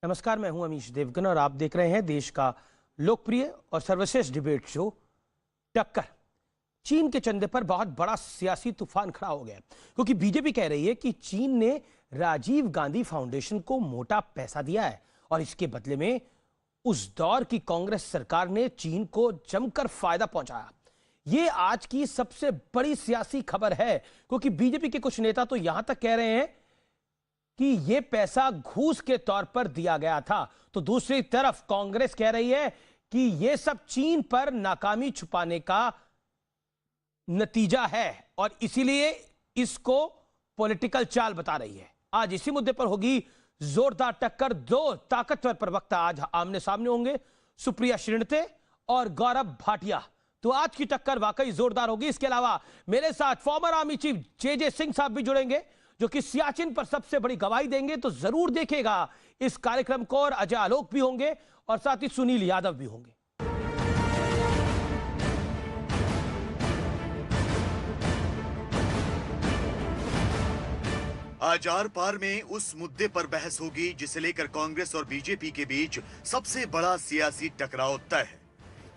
नमस्कार, मैं हूं अमीश देवगन और आप देख रहे हैं देश का लोकप्रिय और सर्वश्रेष्ठ डिबेट शो टक्कर। चीन के चंदे पर बहुत बड़ा सियासी तूफान खड़ा हो गया क्योंकि बीजेपी कह रही है कि चीन ने राजीव गांधी फाउंडेशन को मोटा पैसा दिया है और इसके बदले में उस दौर की कांग्रेस सरकार ने चीन को जमकर फायदा पहुंचाया। यह आज की सबसे बड़ी सियासी खबर है क्योंकि बीजेपी के कुछ नेता तो यहां तक कह रहे हैं कि यह पैसा घूस के तौर पर दिया गया था, तो दूसरी तरफ कांग्रेस कह रही है कि यह सब चीन पर नाकामी छुपाने का नतीजा है और इसीलिए इसको पॉलिटिकल चाल बता रही है। आज इसी मुद्दे पर होगी जोरदार टक्कर। दो ताकतवर प्रवक्ता आज आमने सामने होंगे, सुप्रिया श्रीणते और गौरव भाटिया। तो आज की टक्कर वाकई जोरदार होगी। इसके अलावा मेरे साथ फॉर्मर आर्मी चीफ जे सिंह साहब भी जुड़ेंगे जो कि सियाचिन पर सबसे बड़ी गवाही देंगे, तो जरूर देखेगा इस कार्यक्रम को। और अजय आलोक भी होंगे और साथ ही सुनील यादव भी होंगे। आज आर पार में उस मुद्दे पर बहस होगी जिसे लेकर कांग्रेस और बीजेपी के बीच सबसे बड़ा सियासी टकराव तय है,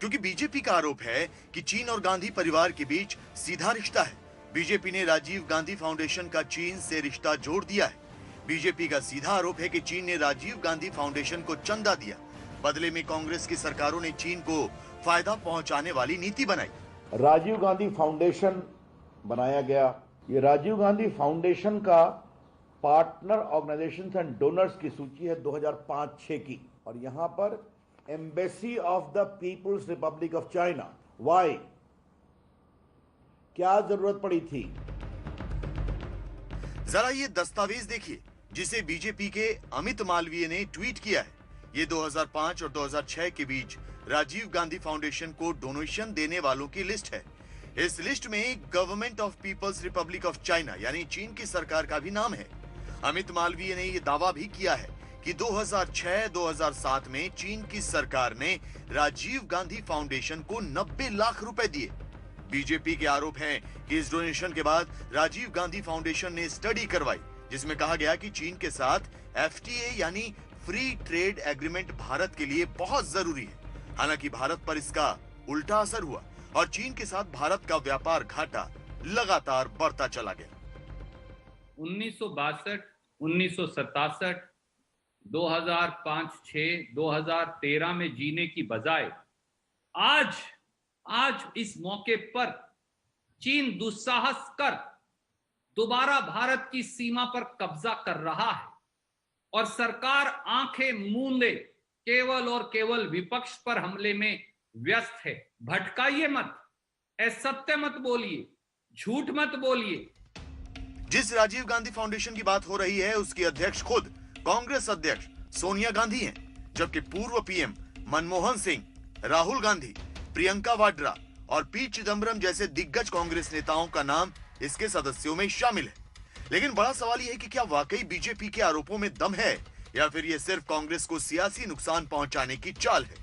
क्योंकि बीजेपी का आरोप है कि चीन और गांधी परिवार के बीच सीधा रिश्ता है। बीजेपी ने राजीव गांधी फाउंडेशन का चीन से रिश्ता जोड़ दिया है। बीजेपी का सीधा आरोप है कि चीन ने राजीव गांधी फाउंडेशन को चंदा दिया, बदले में कांग्रेस की सरकारों ने चीन को फायदा पहुंचाने वाली नीति बनाई। राजीव गांधी फाउंडेशन बनाया गया। ये राजीव गांधी फाउंडेशन का पार्टनर ऑर्गेनाइजेशंस एंड डोनर्स की सूची है 2005-6 की, और यहां पर embassy of the People's Republic of China. Why, क्या जरूरत पड़ी थी? जरा ये दस्तावेज देखिए जिसे बीजेपी के अमित मालवीय ने ट्वीट किया है। ये 2005 और 2006 के बीच राजीव गांधी फाउंडेशन को डोनेशन देने वालों की लिस्ट है। इस लिस्ट में government of People's Republic of China यानी चीन की सरकार का भी नाम है। अमित मालवीय ने यह दावा भी किया है कि 2006-2007 में चीन की सरकार ने राजीव गांधी फाउंडेशन को 90 लाख रुपए दिए। बीजेपी के आरोप हैं कि इस डोनेशन के बाद राजीव गांधी फाउंडेशन ने स्टडी करवाई जिसमें कहा गया कि चीन के साथ एफटीए यानी फ्री ट्रेड एग्रीमेंट भारत के लिए बहुत जरूरी है। हालांकि भारत पर इसका उल्टा असर हुआ और चीन के साथ भारत का व्यापार घाटा लगातार बढ़ता चला गया। 1962, 1967, 2005-6, 2013 में जीने की बजाय आज इस मौके पर चीन दुस्साहस कर दोबारा भारत की सीमा पर कब्जा कर रहा है और सरकार आंखें मूंदे केवल और केवल विपक्ष पर हमले में व्यस्त है। भटकाइए मत, असत्य मत बोलिए, झूठ मत बोलिए। जिस राजीव गांधी फाउंडेशन की बात हो रही है उसकी अध्यक्ष खुद कांग्रेस अध्यक्ष सोनिया गांधी हैं, जबकि पूर्व पीएम मनमोहन सिंह, राहुल गांधी, प्रियंका वाड्रा और पी चिदम्बरम जैसे दिग्गज कांग्रेस नेताओं का नाम इसके सदस्यों में शामिल है। लेकिन बड़ा सवाल यह है कि क्या वाकई बीजेपी के आरोपों में दम है या फिर यह सिर्फ कांग्रेस को सियासी नुकसान पहुंचाने की चाल है।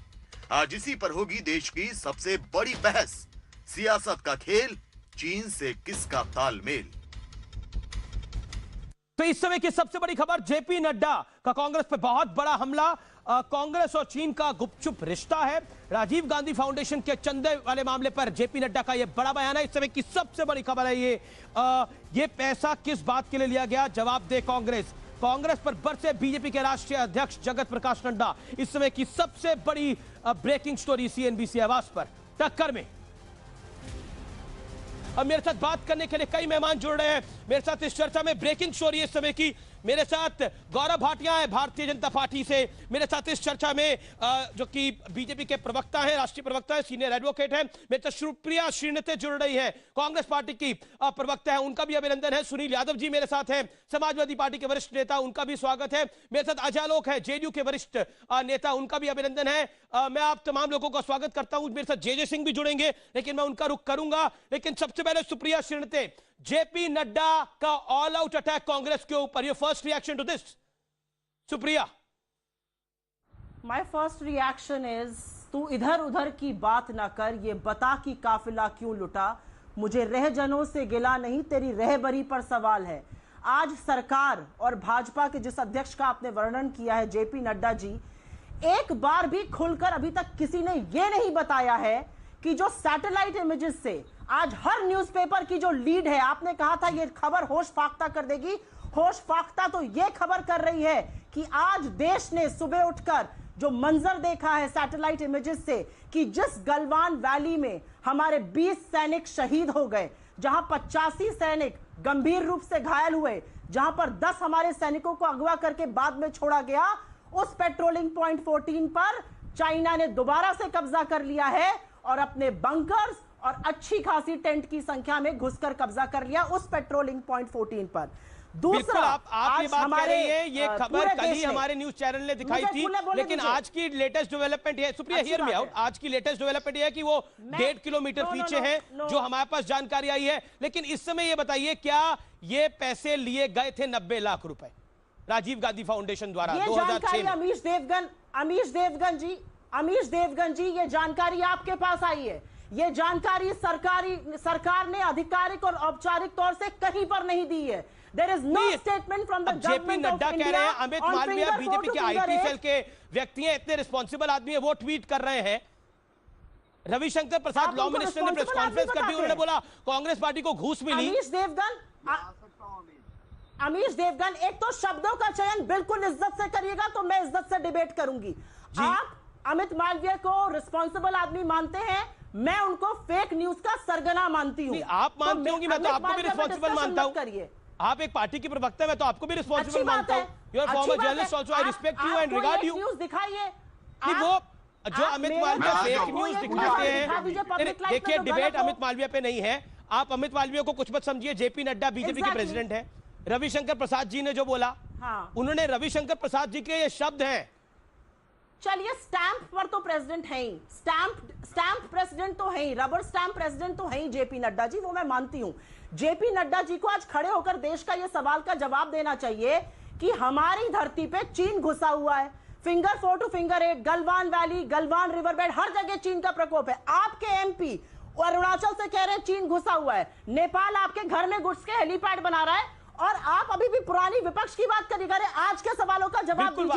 आज इसी पर होगी देश की सबसे बड़ी बहस। सियासत का खेल, चीन से किसका तालमेल। तो इस समय की सबसे बड़ी खबर, जेपी नड्डा का कांग्रेस पर बहुत बड़ा हमला। कांग्रेस और चीन का गुपचुप रिश्ता है। राजीव गांधी फाउंडेशन के चंदे वाले मामले पर जेपी नड्डा का यह बड़ा बयान है। इस समय की सबसे बड़ी खबर है ये पैसा किस बात के लिए लिया गया, जवाब दे कांग्रेस पर बरसे बीजेपी के राष्ट्रीय अध्यक्ष जगत प्रकाश नड्डा। इस समय की सबसे बड़ी ब्रेकिंग स्टोरी सीएनबीसी आवाज पर टक्कर में। अब मेरे साथ बात करने के लिए कई मेहमान जुड़ रहे हैं। मेरे साथ इस चर्चा में ब्रेकिंग स्टोरी इस समय की मेरे साथ गौरव भाटिया है भारतीय जनता पार्टी से। मेरे साथ इस चर्चा में जो कि बीजेपी के प्रवक्ता हैं, राष्ट्रीय प्रवक्ता है, सीनियर एडवोकेट हैं, मेरे साथ सुप्रिया श्रीणते जुड़ रही है, कांग्रेस पार्टी की प्रवक्ता है, उनका भी अभिनंदन है। सुनील यादव जी मेरे साथ हैं, समाजवादी पार्टी के वरिष्ठ नेता, उनका भी स्वागत है। मेरे साथ अजय आलोक है, जेडीयू के वरिष्ठ नेता, उनका भी अभिनंदन है। मैं आप तमाम लोगों का स्वागत करता हूं। मेरे साथ जे सिंह भी जुड़ेंगे लेकिन मैं उनका रुख करूंगा। लेकिन सबसे पहले सुप्रिया श्रीणते, जेपी नड्डा का ऑल आउट अटैक कांग्रेस के ऊपर, your first reaction to this. Supriya. My first reaction is, तू इधर उधर की बात ना कर, ये बता कि काफिला क्यों लुटा। मुझे रहजनों से गिला नहीं, तेरी रहबरी पर सवाल है। आज सरकार और भाजपा के जिस अध्यक्ष का आपने वर्णन किया है जेपी नड्डा जी, एक बार भी खुलकर अभी तक किसी ने यह नहीं बताया है कि जो सैटेलाइट इमेजेस से आज हर न्यूज़पेपर की जो लीड है, आपने कहा था यह खबर होश फाख्ता कर देगी, होश फाख्ता तो यह खबर कर रही है कि आज देश ने सुबह उठकर जो मंजर देखा है सैटेलाइट इमेजेस से कि जिस गलवान वैली में हमारे 20 सैनिक शहीद हो गए, जहां 85 सैनिक गंभीर रूप से घायल हुए, जहां पर 10 हमारे सैनिकों को अगवा करके बाद में छोड़ा गया, उस पेट्रोलिंग पॉइंट 14 पर चाइना ने दोबारा से कब्जा कर लिया है और अपने बंकर्स और अच्छी खासी टेंट की संख्या में घुसकर कब्जा कर लिया उस पेट्रोलिंग पॉइंट 14 पर। दूसरा, आप ये बात कह रही है, ये खबर कल ही हमारे न्यूज चैनल ने दिखाई थी, लेकिन आज की लेटेस्ट डेवलपमेंट है, सुप्रिया हियर मी आउट, आज की लेटेस्ट डेवलपमेंट है कि वो 1.5 किलोमीटर पीछे है, जो हमारे पास जानकारी आई है। लेकिन इस समय ये बताइए, क्या ये पैसे लिए गए थे 90 लाख रुपए राजीव गांधी फाउंडेशन द्वारा 2006 में? अमीश देवगन जी, ये जानकारी आपके पास आई है, ये जानकारी सरकार ने आधिकारिक और औपचारिक तौर से कहीं पर नहीं दी है। There is no statement from the government of Nadda कह रहे हैं, Amit on Malviya finger BJP 4 के to आईटी finger सेल के व्यक्ति हैं, इतने रिस्पॉन्सिबल आदमी है, वो ट्वीट कर रहे हैं। रविशंकर प्रसाद लॉ मिनिस्टर ने प्रेस कॉन्फ्रेंस कर दी, उन्होंने बोला कांग्रेस पार्टी को घूस मिली। अमीश देवगन, एक तो शब्दों का चयन बिल्कुल इज्जत से करिएगा तो मैं इज्जत से डिबेट करूंगी। आप अमित मालवीय को रिस्पॉन्सिबल आदमी मानते हैं, मैं उनको फेक न्यूज का सरगना मानती हूँ। आप मानती होंगी, मैं तो आपको भी रिस्पॉन्सिबल मानता हूँ। आप एक पार्टी की प्रवक्ता है, मैं तो आपको भी रिस्पॉन्सिबल मानता हूं। You are former journalist also, I respect you and regard you. News दिखाइए, वो जो अमित मालवीय फेक न्यूज़ दिखाते हैं, देखिए डिबेट अमित मालवीय पे नहीं है। आप अमित मालवीय को कुछ मत समझिए, जेपी नड्डा बीजेपी के प्रेसिडेंट है। रविशंकर प्रसाद जी ने जो बोला, उन्होंने रविशंकर प्रसाद जी के ये शब्द हैं। चलिए, स्टैंप पर तो प्रेसिडेंट है ही, स्टैंप प्रेसिडेंट तो है ही, रबर स्टैंप प्रेसिडेंट तो है ही जेपी नड्डा जी, वो मैं मानती हूं। जेपी नड्डा जी को आज खड़े होकर देश का यह सवाल का जवाब देना चाहिए कि हमारी धरती पे चीन घुसा हुआ है। Finger 4 to finger 8, Galwan valley, Galwan river bed, हर जगह चीन का प्रकोप है। आपके एमपी अरुणाचल से कह रहे हैं चीन घुसा हुआ है, नेपाल आपके घर में घुस के हेलीपैड बना रहा है, और आप अभी भी पुरानी विपक्ष की बात करिएगा। आज के सवालों का जवाब दीजिए।